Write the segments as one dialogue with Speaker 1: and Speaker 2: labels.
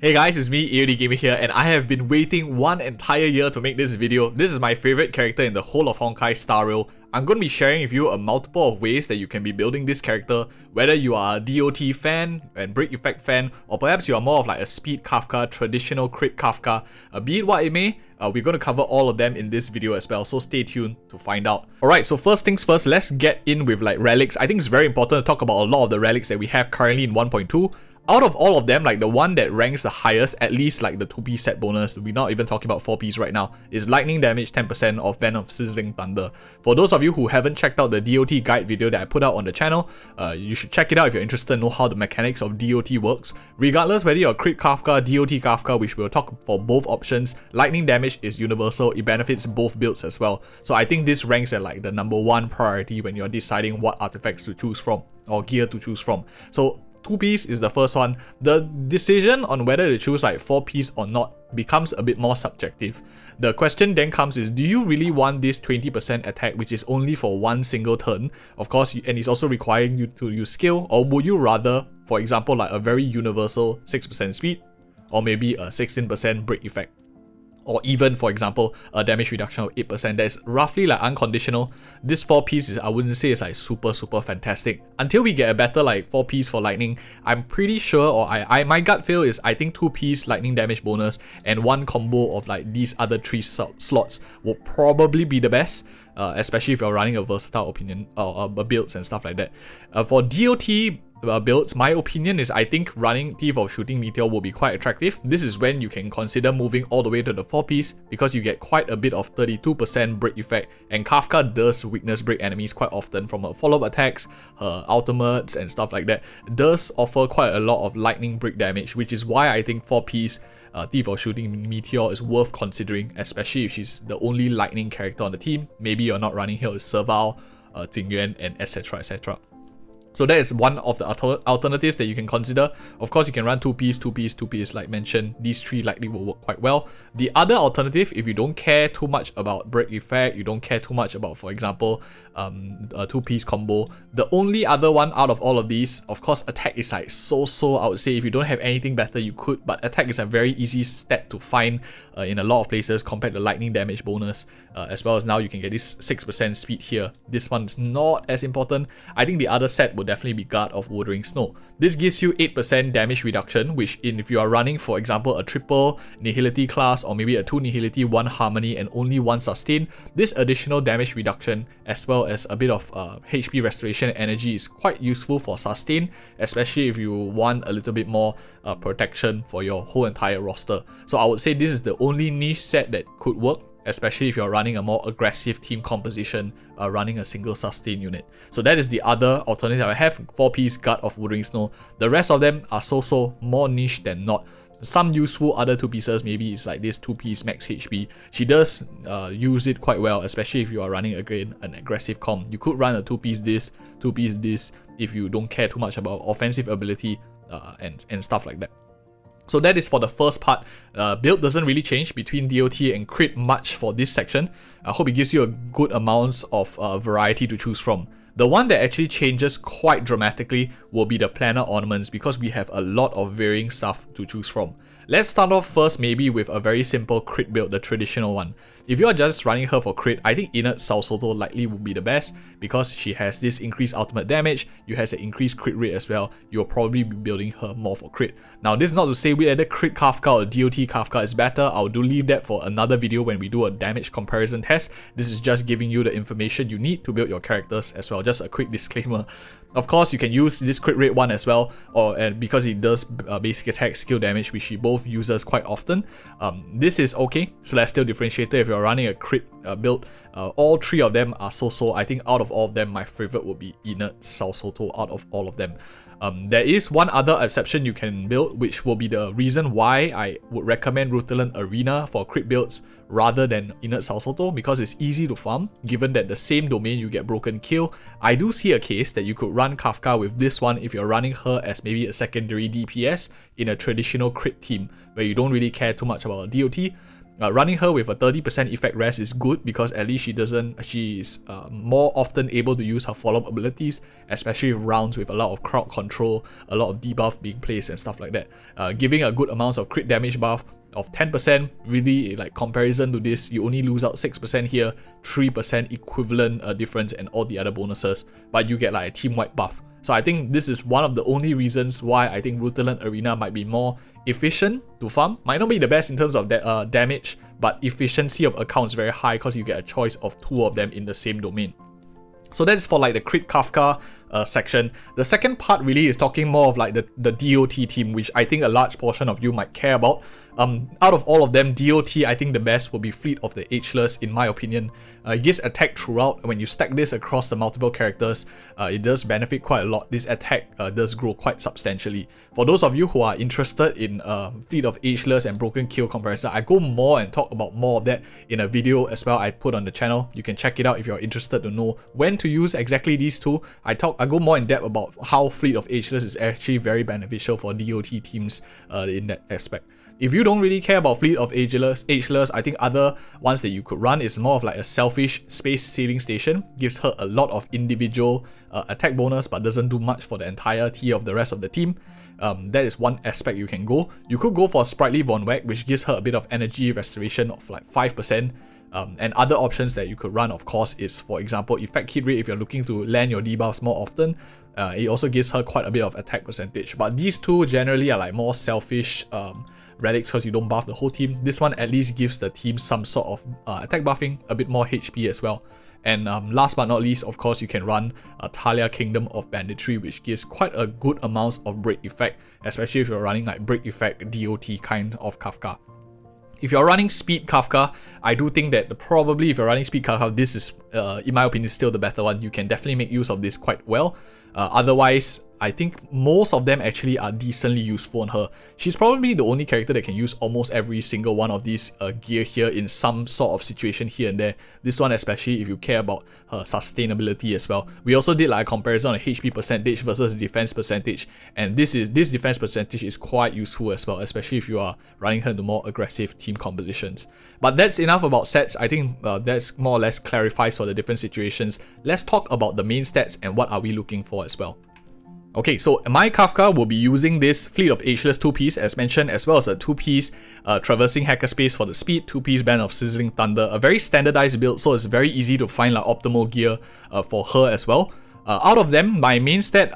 Speaker 1: Hey guys, it's me, EODGamer here, and I have been waiting one entire year to make this video. This is my favorite character in the whole of Honkai Star Rail. I'm going to be sharing with you a multiple of ways that you can be building this character, whether you are a DOT fan and Break Effect fan, or perhaps you are more of like a speed Kafka, traditional crit Kafka. Be it what it may, we're going to cover all of them in this video as well, so stay tuned to find out. Alright, so first things first, let's get in with like relics. I think it's very important to talk about a lot of the relics that we have currently in 1.2. Out of all of them, like the one that ranks the highest, at least like the 2-piece set bonus, we're not even talking about 4-piece right now, is lightning damage 10% of Band of Sizzling Thunder. For those of you who haven't checked out the DOT guide video that I put out on the channel, you should check it out if you're interested to know how the mechanics of DOT works. Regardless whether you're crit Kafka, DOT Kafka, which we'll talk for both options, lightning damage is universal, it benefits both builds as well. So I think this ranks at like the #1 priority when you're deciding what artifacts to choose from, or gear to choose from. So 2-piece is the first one. The decision on whether to choose like 4-piece or not becomes a bit more subjective. The question then comes is, do you really want this 20% attack which is only for one single turn, of course, and it's also requiring you to use skill, or would you rather, for example, like a very universal 6% speed, or maybe a 16% break effect, or even, for example, a damage reduction of 8% that's roughly like unconditional. This 4-piece is, I wouldn't say it's like super fantastic. Until we get a better like 4-piece for lightning, I'm pretty sure, or my gut feel is I think 2-piece lightning damage bonus and one combo of like these other 3 slots will probably be the best, especially if you're running a versatile opinion or builds and stuff like that. For DOT builds, my opinion is I think running Thief of Shooting Meteor will be quite attractive. This is when you can consider moving all the way to the 4-piece because you get quite a bit of 32% break effect, and Kafka does weakness break enemies quite often from her follow-up attacks, her ultimates and stuff like that. Does offer quite a lot of lightning break damage, which is why I think 4-piece Thief of Shooting Meteor is worth considering, especially if she's the only lightning character on the team. Maybe you're not running here with Serval, Jingyuan, and etc. So that is one of the alternatives that you can consider. Of course, you can run 2-piece, like mentioned. These 3 likely will work quite well. The other alternative, if you don't care too much about break effect, you don't care too much about, for example, a 2-piece combo, the only other one out of all of these, of course, attack is like so. I would say if you don't have anything better, you could, but attack is a very easy stat to find in a lot of places compared to lightning damage bonus, as well as now you can get this 6% speed here. This one is not as important. I think the other set would definitely be Guard of Wuthering Snow. This gives you 8% damage reduction, which if you are running, for example, a triple Nihility class, or maybe a 2 Nihility, 1 Harmony, and only 1 Sustain, this additional damage reduction, as well as a bit of HP restoration energy, is quite useful for Sustain, especially if you want a little bit more protection for your whole entire roster. So I would say this is the only niche set that could work, especially if you're running a more aggressive team composition, running a single sustain unit. So that is the other alternative I have, 4-piece Guard of Wuthering Snow. The rest of them are so more niche than not. Some useful other 2-pieces, maybe it's like this 2-piece max HP. She does use it quite well, especially if you are running again an aggressive comp. You could run a 2-piece this, 2-piece this, if you don't care too much about offensive ability and stuff like that. So that is for the first part. Build doesn't really change between DOT and crit much for this section. I hope it gives you a good amount of variety to choose from. The one that actually changes quite dramatically will be the planner ornaments, because we have a lot of varying stuff to choose from. Let's start off first maybe with a very simple crit build, the traditional one. If you are just running her for crit, I think Inert Salsoto likely would be the best, because she has this increased ultimate damage, you has an increased crit rate as well. You'll probably be building her more for crit. Now this is not to say whether crit Kafka or DOT Kafka is better. I'll leave that for another video when we do a damage comparison test. This is just giving you the information you need to build your characters as well. Just a quick disclaimer. Of course, you can use this crit rate one as well, and because it does basic attack, skill damage, which she both uses quite often. This is okay. Celestial Differentiator, if you're running a crit build, all 3 of them are so. I think out of all of them, my favorite would be Inert Salsoto out of all of them. There is one other exception you can build, which will be the reason why I would recommend Rutilant Arena for crit builds rather than Inert Salsoto, because it's easy to farm. Given that the same domain you get Broken Kill, I do see a case that you could run Kafka with this one if you're running her as maybe a secondary DPS in a traditional crit team where you don't really care too much about DOT. Running her with a 30% effect rest is good because at least she is more often able to use her follow-up abilities, especially rounds with a lot of crowd control, a lot of debuff being placed and stuff like that. Giving a good amount of crit damage buff of 10%, really like comparison to this, you only lose out 6% here, 3% equivalent difference and all the other bonuses, but you get like a team-wide buff. So I think this is one of the only reasons why I think Rooterland Arena might be more efficient to farm. Might not be the best in terms of damage, but efficiency of accounts very high because you get a choice of 2 of them in the same domain. So that's for like the crit Kafka section. The second part really is talking more of like the DOT team, which I think a large portion of you might care about. Out of all of them, DOT, I think the best will be Fleet of the Ageless, in my opinion. It gives attack throughout. When you stack this across the multiple characters, it does benefit quite a lot. This attack does grow quite substantially. For those of you who are interested in Fleet of Ageless and Broken Kill comparison, I go more and talk about more of that in a video as well I put on the channel. You can check it out if you're interested to know when to use exactly these two. I go more in depth about how Fleet of Ageless is actually very beneficial for DOT teams in that aspect. If you don't really care about Fleet of Ageless, I think other ones that you could run is more of like a selfish space sealing station. Gives her a lot of individual attack bonus but doesn't do much for the entirety of the rest of the team. That is one aspect you can go. You could go for Sprightly Von Wack, which gives her a bit of energy restoration of like 5%. And other options that you could run, of course, is for example effect hit rate if you're looking to land your debuffs more often. It also gives her quite a bit of attack percentage. But these two generally are like more selfish relics because you don't buff the whole team. This one at least gives the team some sort of attack buffing, a bit more HP as well. And last but not least, of course, you can run Talia Kingdom of Banditry, which gives quite a good amount of break effect, especially if you're running like break effect DOT kind of Kafka. If you're running Speed Kafka, I do think that probably if you're running Speed Kafka, this is, in my opinion, still the better one. You can definitely make use of this quite well. Otherwise, I think most of them actually are decently useful on her. She's probably the only character that can use almost every single one of these gear here in some sort of situation here and there. This one especially if you care about her sustainability as well. We also did like a comparison on HP percentage versus defense percentage, and this defense percentage is quite useful as well, especially if you are running her into more aggressive team compositions. But that's enough about stats. I think that's more or less clarifies for the different situations. Let's talk about the main stats and what are we looking for as well. Okay, so my Kafka will be using this Fleet of Ageless 2-piece as mentioned, as well as a 2-piece Traversing Hackerspace for the speed, 2-piece Band of Sizzling Thunder, a very standardized build, so it's very easy to find like optimal gear for her as well. Out of them, my main stat,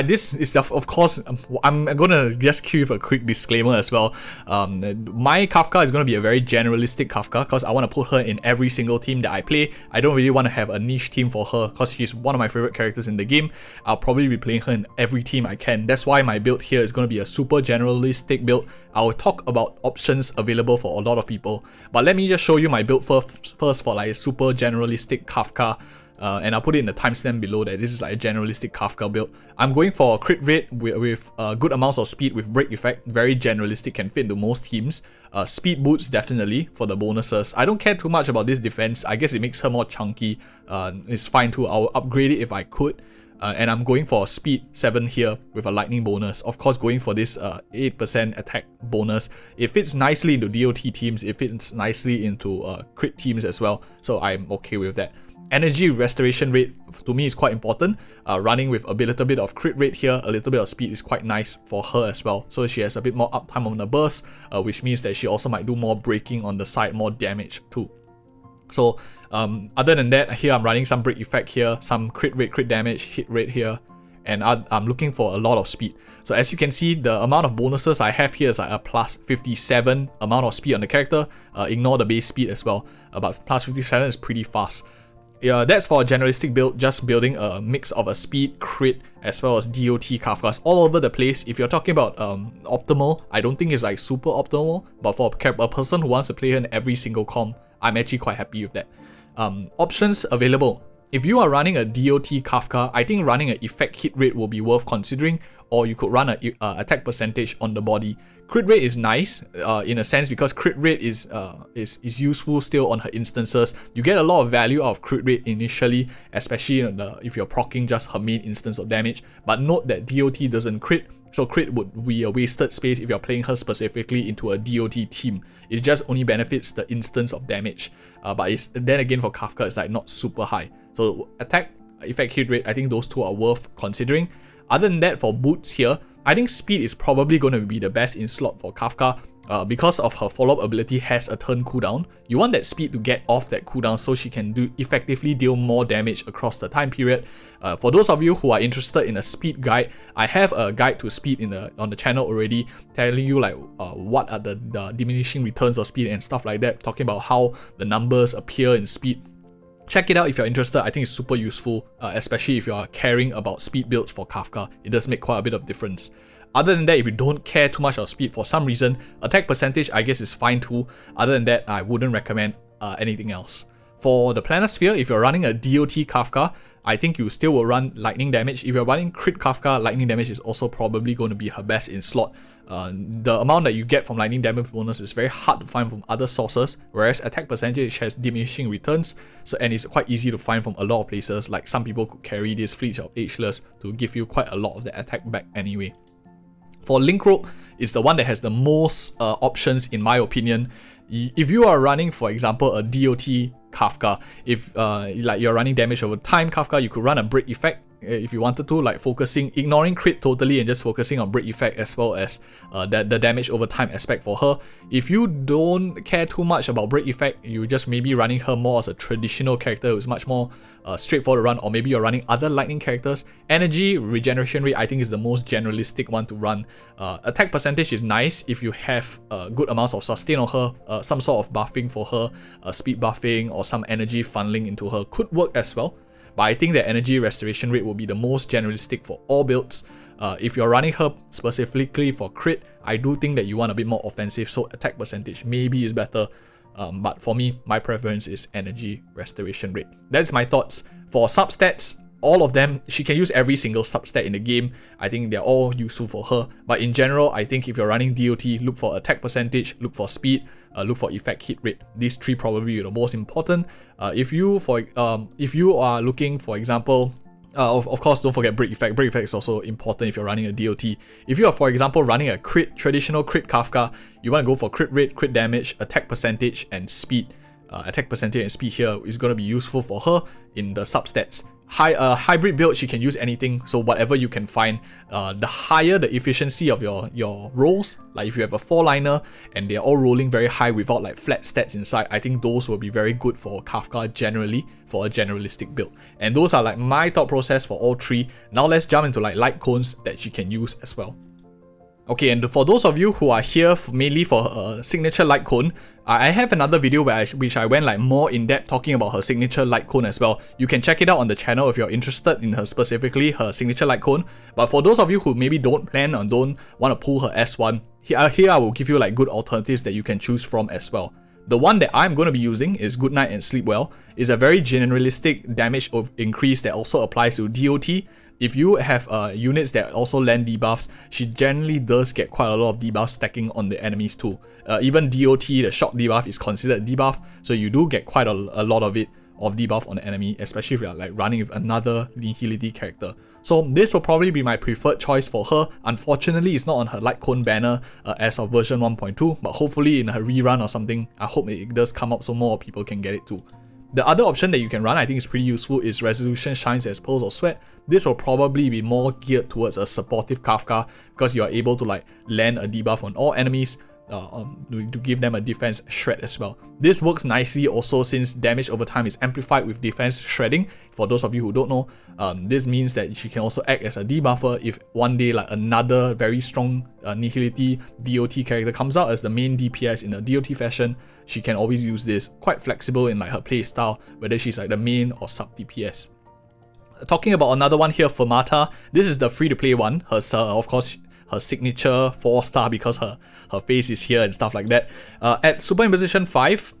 Speaker 1: this is of course, I'm gonna just give a quick disclaimer as well. My Kafka is gonna be a very generalistic Kafka because I want to put her in every single team that I play. I don't really want to have a niche team for her because she's one of my favorite characters in the game. I'll probably be playing her in every team I can. That's why my build here is gonna be a super generalistic build. I'll talk about options available for a lot of people, but let me just show you my build first for like a super generalistic Kafka. And I'll put it in the timestamp below that this is like a generalistic Kafka build. I'm going for a crit rate with good amounts of speed with break effect. Very generalistic, can fit into most teams. Speed boots definitely for the bonuses. I don't care too much about this defense. I guess it makes her more chunky. It's fine too. I'll upgrade it if I could. And I'm going for speed 7 here with a lightning bonus. Of course, going for this 8% attack bonus. It fits nicely into DOT teams. It fits nicely into crit teams as well. So I'm okay with that. Energy restoration rate to me is quite important. Running with a little bit of crit rate here, a little bit of speed is quite nice for her as well. So she has a bit more uptime on the burst, which means that she also might do more breaking on the side, more damage too. So other than that, here I'm running some break effect here, some crit rate, crit damage, hit rate here, and I'm looking for a lot of speed. So as you can see, the amount of bonuses I have here is like a plus 57 amount of speed on the character. Ignore the base speed as well, but plus 57 is pretty fast. Yeah, that's for a generalistic build, just building a mix of a speed, crit, as well as DOT Kafkas all over the place. If you're talking about optimal, I don't think it's like super optimal, but for a person who wants to play her in every single comp, I'm actually quite happy with that. Options available. If you are running a DOT Kafka, I think running an effect hit rate will be worth considering, or you could run an attack percentage on the body. Crit rate is nice in a sense because crit rate is useful still on her instances. You get a lot of value out of crit rate initially, especially if you're proccing just her main instance of damage. But note that DOT doesn't crit. So crit would be a wasted space if you're playing her specifically into a DOT team. It just only benefits the instance of damage. But then again for Kafka, it's like not super high. So attack, effect, hit rate, I think those two are worth considering. Other than that, for boots here, I think speed is probably going to be the best in slot for Kafka. Because of her follow-up ability has a turn cooldown, you want that speed to get off that cooldown so she can effectively deal more damage across the time period. For those of you who are interested in a speed guide, I have a guide to speed on the channel already, telling you like what are the diminishing returns of speed and stuff like that, talking about how the numbers appear in speed. Check it out if you're interested. I think it's super useful, especially if you are caring about speed builds for Kafka. It does make quite a bit of difference. Other than that, if you don't care too much about speed for some reason, attack percentage I guess is fine too. Other than that, I wouldn't recommend anything else. For the Planisphere, if you're running a DOT Kafka, I think you still will run lightning damage. If you're running crit Kafka, lightning damage is also probably going to be her best in slot. The amount that you get from lightning damage bonus is very hard to find from other sources, whereas attack percentage has diminishing returns, and it's quite easy to find from a lot of places. Like some people could carry this Fleets of Ageless to give you quite a lot of the attack back anyway. For Link Rope, it's the one that has the most options in my opinion. If you are running, for example, a DOT Kafka, if like you're running damage over time Kafka, you could run a break effect if you wanted to, like ignoring crit totally and just focusing on break effect as well as the damage over time aspect for her. If you don't care too much about break effect, you just maybe running her more as a traditional character who's much more straightforward to run, or maybe you're running other lightning characters. Energy regeneration rate I think is the most generalistic one to run. Attack percentage is nice if you have good amounts of sustain on her, some sort of buffing for her, speed buffing or some energy funneling into her could work as well. But I think that energy restoration rate will be the most generalistic for all builds. If you're running her specifically for crit, I do think that you want a bit more offensive, so attack percentage maybe is better. But for me, my preference is energy restoration rate. That's my thoughts. For substats, all of them, she can use every single substat in the game. I think they're all useful for her. But in general, I think if you're running DOT, look for attack percentage, look for speed, look for effect hit rate. These three probably are the most important. If you are looking, for example, of course, don't forget break effect. Break effect is also important if you're running a DOT. If you are, for example, running a traditional crit Kafka, you want to go for crit rate, crit damage, attack percentage, and speed. Attack percentage and speed here is going to be useful for her in the substats. Hybrid build, she can use anything, so whatever you can find. The higher the efficiency of your rolls, like if you have a 4-liner and they're all rolling very high without like flat stats inside, I think those will be very good for Kafka generally, for a generalistic build. And those are like my thought process for all three. Now let's jump into like Lightcones that she can use as well. Okay, and for those of you who are here mainly for her signature Lightcone, I have another video which I went like more in depth talking about her signature Lightcone as well. You can check it out on the channel if you're interested in her specifically, her signature Lightcone. But for those of you who maybe don't plan or don't want to pull her S1, here I will give you like good alternatives that you can choose from as well. The one that I'm going to be using is Good Night and Sleep Well. It's a very generalistic damage increase that also applies to DOT. If you have units that also land debuffs, she generally does get quite a lot of debuffs stacking on the enemies too. Even DOT, the shock debuff, is considered debuff, so you do get quite a lot of debuff on the enemy, especially if you're like running with another nihility character. So this will probably be my preferred choice for her. Unfortunately, it's not on her Lightcone banner as of version 1.2, but hopefully in her rerun or something, I hope it does come up so more people can get it too. The other option that you can run, I think is pretty useful, is Resolution Shines as Pearls of Sweat. This will probably be more geared towards a supportive Kafka because you are able to like land a debuff on all enemies to give them a defense shred as well. This works nicely also since damage over time is amplified with defense shredding. For those of you who don't know, this means that she can also act as a debuffer if one day like another very strong nihility DOT character comes out as the main DPS in a DOT fashion. She can always use this, quite flexible in like her play style, whether she's like the main or sub DPS. Talking about another one here, Fermata. This is the free-to-play one. Of course, her signature 4-star because her face is here and stuff like that. At Super Imposition 5,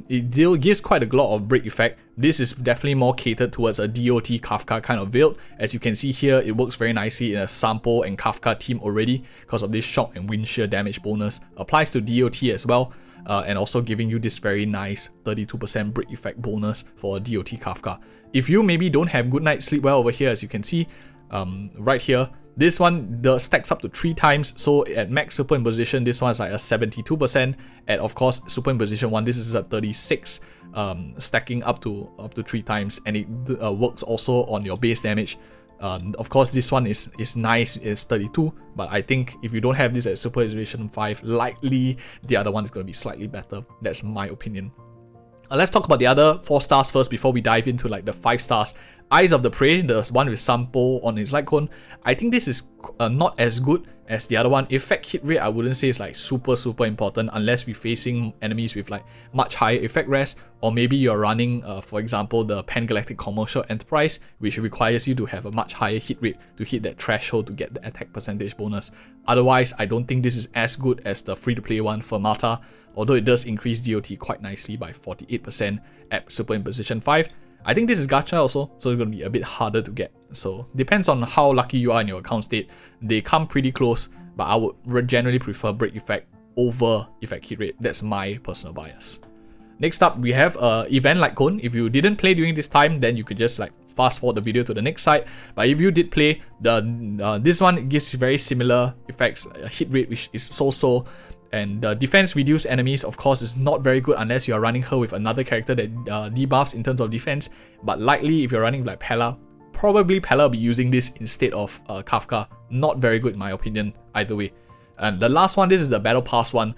Speaker 1: it gives quite a lot of break effect. This is definitely more catered towards a DOT Kafka kind of build. As you can see here, it works very nicely in a Sampo and Kafka team already because of this shock and wind shear damage bonus. Applies to DOT as well. And also giving you this very nice 32% break effect bonus for a DOT Kafka. If you maybe don't have Good Night Sleep Well over here, as you can see right here, This one stacks up to 3 times, so at max superimposition, this one is like a 72%. At of course superimposition 1, this is a 36, stacking up to 3 times, and it works also on your base damage. Of course, this one is nice, it's 32, but I think if you don't have this at superimposition 5, likely the other one is going to be slightly better. That's my opinion. Let's talk about the other 4 stars first before we dive into like the 5 stars. Eyes of the Prey, the one with Sampo on his Lightcone. I think this is not as good as the other one. Effect hit rate, I wouldn't say it's like super important unless we're facing enemies with like much higher effect res, or maybe you're running, for example, the Pan-Galactic Commercial Enterprise, which requires you to have a much higher hit rate to hit that threshold to get the attack percentage bonus. Otherwise, I don't think this is as good as the free-to-play one, Fermata, although it does increase DOT quite nicely by 48% at superimposition 5. I think this is gacha also, so it's going to be a bit harder to get. So depends on how lucky you are in your account state. They come pretty close, but I would generally prefer break effect over effect hit rate. That's my personal bias. Next up, we have event Lightcone. If you didn't play during this time, then you could just like fast forward the video to the next side. But if you did play, this one gives very similar effects, hit rate which is so-so. And defense reduce enemies, of course, is not very good unless you are running her with another character that debuffs in terms of defense. But likely, if you're running like Pella, probably Pella will be using this instead of Kafka. Not very good in my opinion, either way. And the last one, this is the Battle Pass one.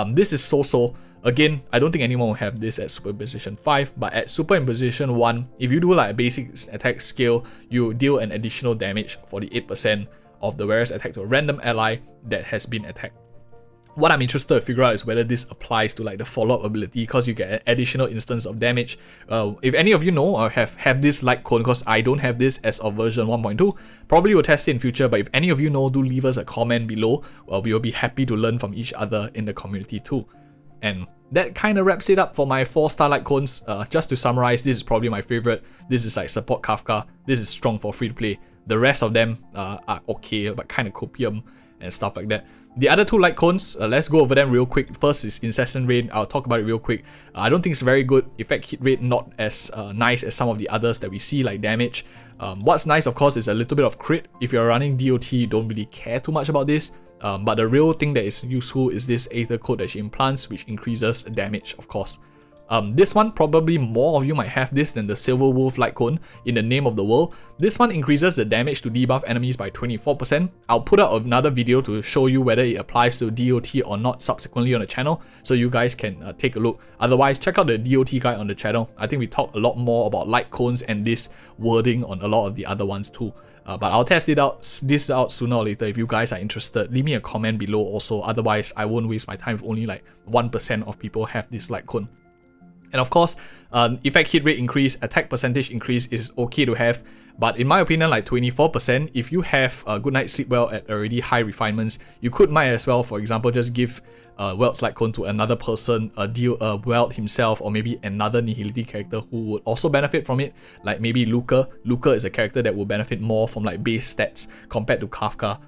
Speaker 1: This is so-so. Again, I don't think anyone will have this at superimposition 5, but at superimposition 1, if you do like a basic attack skill, you deal an additional damage for the 8% of the various attack to a random ally that has been attacked. What I'm interested to figure out is whether this applies to like the follow-up ability, because you get an additional instance of damage. If any of you know or have this Lightcone, because I don't have this as of version 1.2, probably will test it in future, but if any of you know, do leave us a comment below. We will be happy to learn from each other in the community too. And that kind of wraps it up for my 4-star Lightcones. Just to summarize, this is probably my favorite. This is like support Kafka. This is strong for free to play. The rest of them are okay, but kind of copium and stuff like that. The other 2 Lightcones, let's go over them real quick. First is Incessant Rain. I'll talk about it real quick. I don't think it's very good. Effect hit rate not as nice as some of the others that we see, like damage. What's nice, of course, is a little bit of crit. If you're running DOT, you don't really care too much about this. But the real thing that is useful is this Aether Coat that she implants, which increases damage, of course. This one, probably more of you might have this than the Silver Wolf Lightcone in the Name of the World. This one increases the damage to debuff enemies by 24%. I'll put out another video to show you whether it applies to DOT or not subsequently on the channel, so you guys can take a look. Otherwise, check out the DOT guide on the channel. I think we talk a lot more about Lightcones and this wording on a lot of the other ones too. But I'll test this out sooner or later. If you guys are interested, leave me a comment below also. Otherwise, I won't waste my time if only like 1% of people have this Lightcone. And of course, effect hit rate increase, attack percentage increase is okay to have, but in my opinion, like 24%, if you have a good night sleep well at already high refinements, you might as well, for example, just give Welt's Lightcone to another person, deal Welt himself, or maybe another Nihility character who would also benefit from it, like maybe Luca. Luca is a character that will benefit more from like base stats compared to Kafka.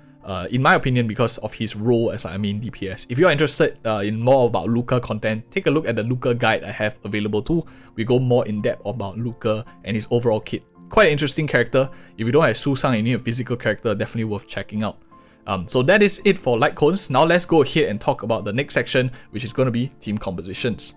Speaker 1: In my opinion, because of his role as a main DPS. If you're interested in more about Luca content, take a look at the Luca guide I have available too. We go more in depth about Luca and his overall kit. Quite an interesting character. If you don't have Susang and you need a physical character, definitely worth checking out. So that is it for Lightcones. Now let's go ahead and talk about the next section, which is going to be team compositions.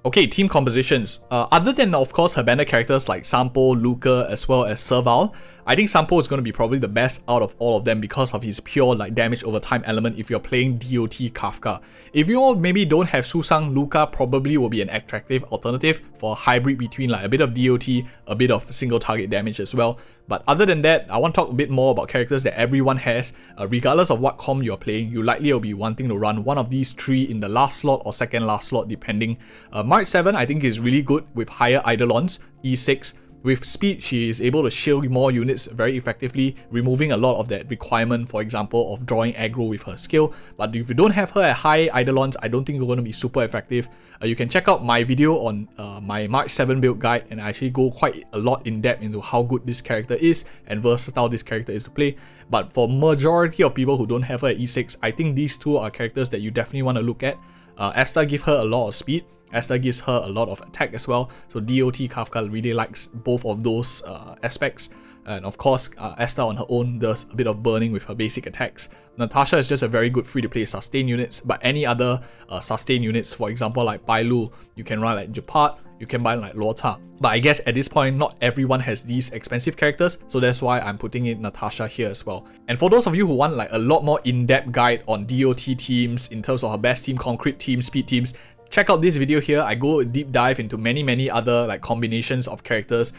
Speaker 1: Okay, team compositions. Other than, of course, her banner characters like Sampo, Luca, as well as Serval, I think Sampo is going to be probably the best out of all of them because of his pure like damage over time element if you're playing DOT Kafka. If you all maybe don't have Susang, Luca probably will be an attractive alternative for a hybrid between like a bit of DOT, a bit of single target damage as well. But other than that, I want to talk a bit more about characters that everyone has. Regardless of what comp you're playing, you likely will be wanting to run one of these 3 in the last slot or second last slot depending. March 7 I think is really good with higher Eidolons, E6. With speed, she is able to shield more units very effectively, removing a lot of that requirement, for example, of drawing aggro with her skill. But if you don't have her at high Eidolons, I don't think you're going to be super effective. You can check out my video on my March 7 build guide, and I actually go quite a lot in depth into how good this character is and versatile this character is to play. But for majority of people who don't have her at E6, I think these 2 are characters that you definitely want to look at. Esther gives her a lot of speed. Esther gives her a lot of attack as well, so DOT Kafka really likes both of those aspects. And of course, Esther on her own does a bit of burning with her basic attacks. Natasha is just a very good free-to-play sustain units, but any other sustain units, for example like Bailu, you can run like Japart, you can buy like Lota. But I guess at this point, not everyone has these expensive characters, so that's why I'm putting in Natasha here as well. And for those of you who want like a lot more in-depth guide on DOT teams in terms of her best team, concrete teams, speed teams, check out this video here. I go deep dive into many other like combinations of characters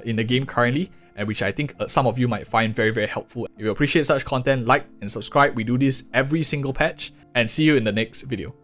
Speaker 1: in the game currently, and which I think some of you might find very helpful. If you appreciate such content, like and subscribe. We do this every single patch, and see you in the next video.